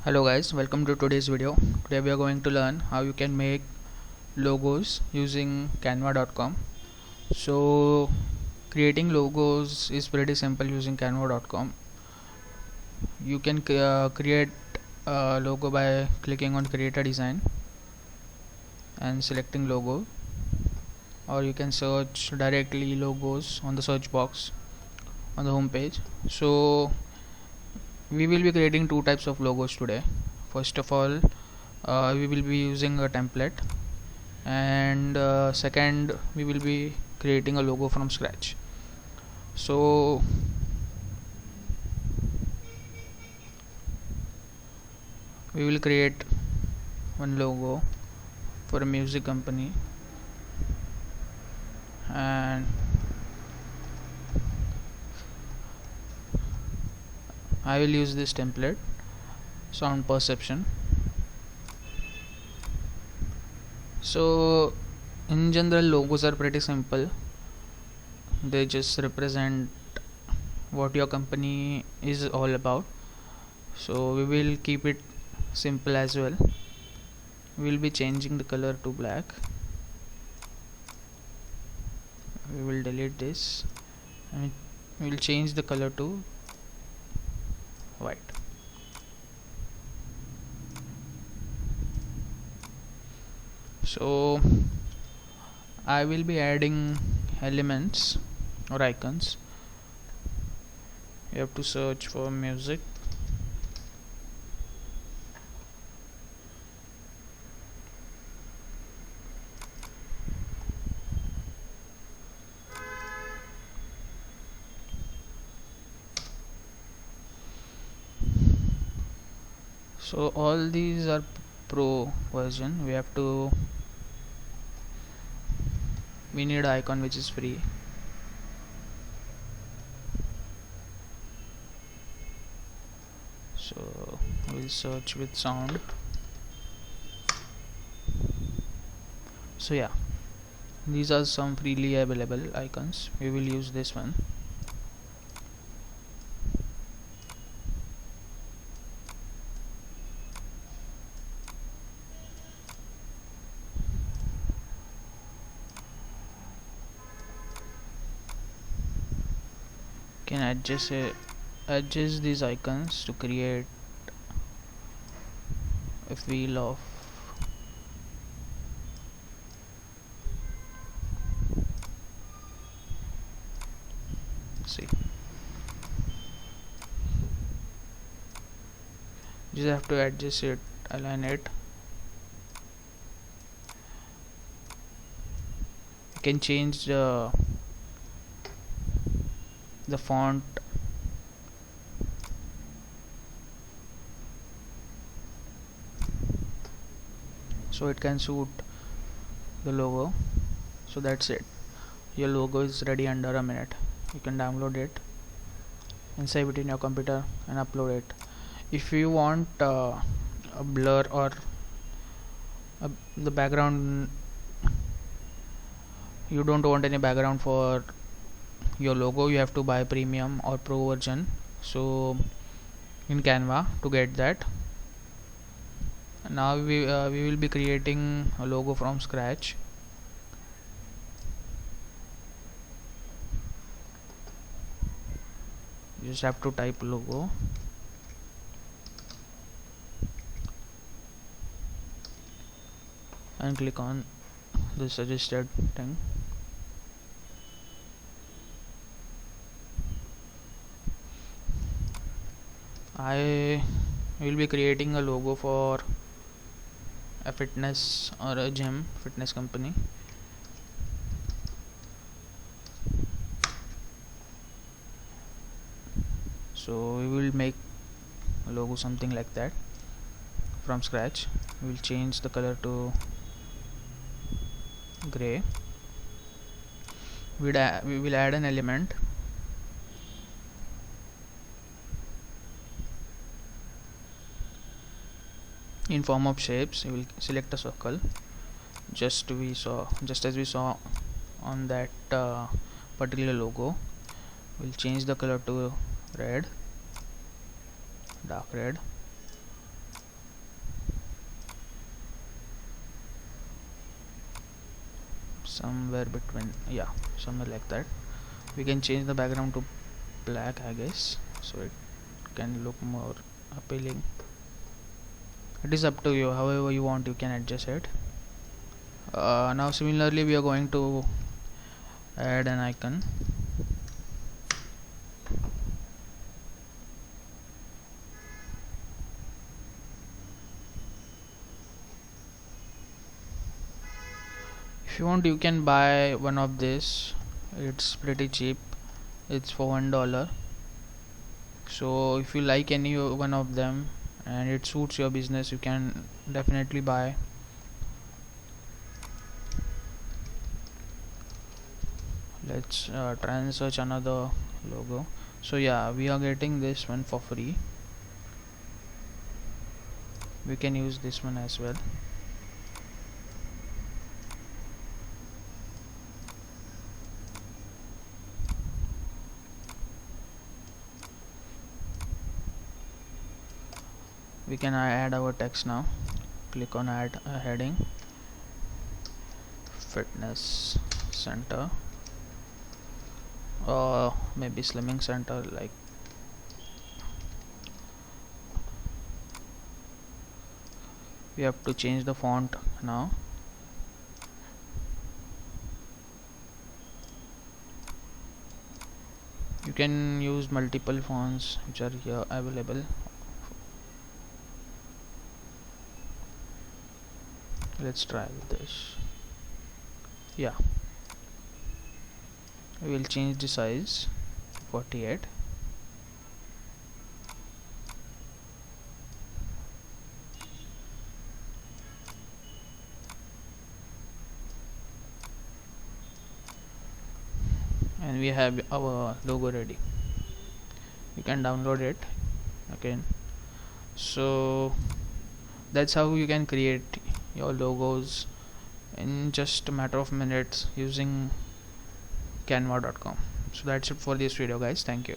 Hello guys, welcome to today's video. Today we are going to learn how you can make logos using canva.com. So creating logos is pretty simple using canva.com. You can create a logo by clicking on create a design and selecting logo, or you can search directly logos on the search box on the home page. So we will be creating two types of logos today. First of all, we will be using a template, and second, we will be creating a logo from scratch. So we will create one logo for a music company, and I will use this template, sound perception. So in general, logos are pretty simple. They just represent what your company is all about. So we will keep it simple as well. We will be changing the color to black. We will delete this and we will change the color to white. So I will be adding elements or icons. You have to search for music. So all these are pro version. We need an icon which is free. So we'll search with sound. So yeah, these are some freely available icons. We will use this one. Can adjust these icons to create a feel of see. You just have to adjust it, align it. You can change the font. So it can suit the logo. So that's it. Your logo is ready under a minute. You can download it and save it in your computer and upload it. If you want a blur or the background, you don't want any background for your logo, you have to buy premium or pro version. So in Canva to get that. Now we will be creating a logo from scratch. You just have to type logo and click on the suggested thing. I will be creating a logo for a fitness or a fitness company. So we will make a logo something like that from scratch. We will change the color to gray. We will add an element. In form of shapes, we will select a circle, just as we saw on that particular logo. We'll change the color to red, dark red. somewhere between, yeah, somewhere like that. We can change the background to black, I guess, so it can look more appealing. It is up to you, however you want you can adjust it. Now similarly we are going to add an icon. If you want you can buy one of this, it's pretty cheap, it's for $1. So if you like any one of them and it suits your business, you can definitely buy. Let's try and search another logo. So yeah, we are getting this one for free. We can use this one as well. We can add our text now. Click on add a heading, fitness center, or maybe slimming center, like. We have to change the font now. You can use multiple fonts which are here available. Let's try with this. Yeah, we will change the size 48. And we have our logo ready. You can download it again. So that's how you can create your logos in just a matter of minutes using canva.com. So that's it for this video, guys. Thank you.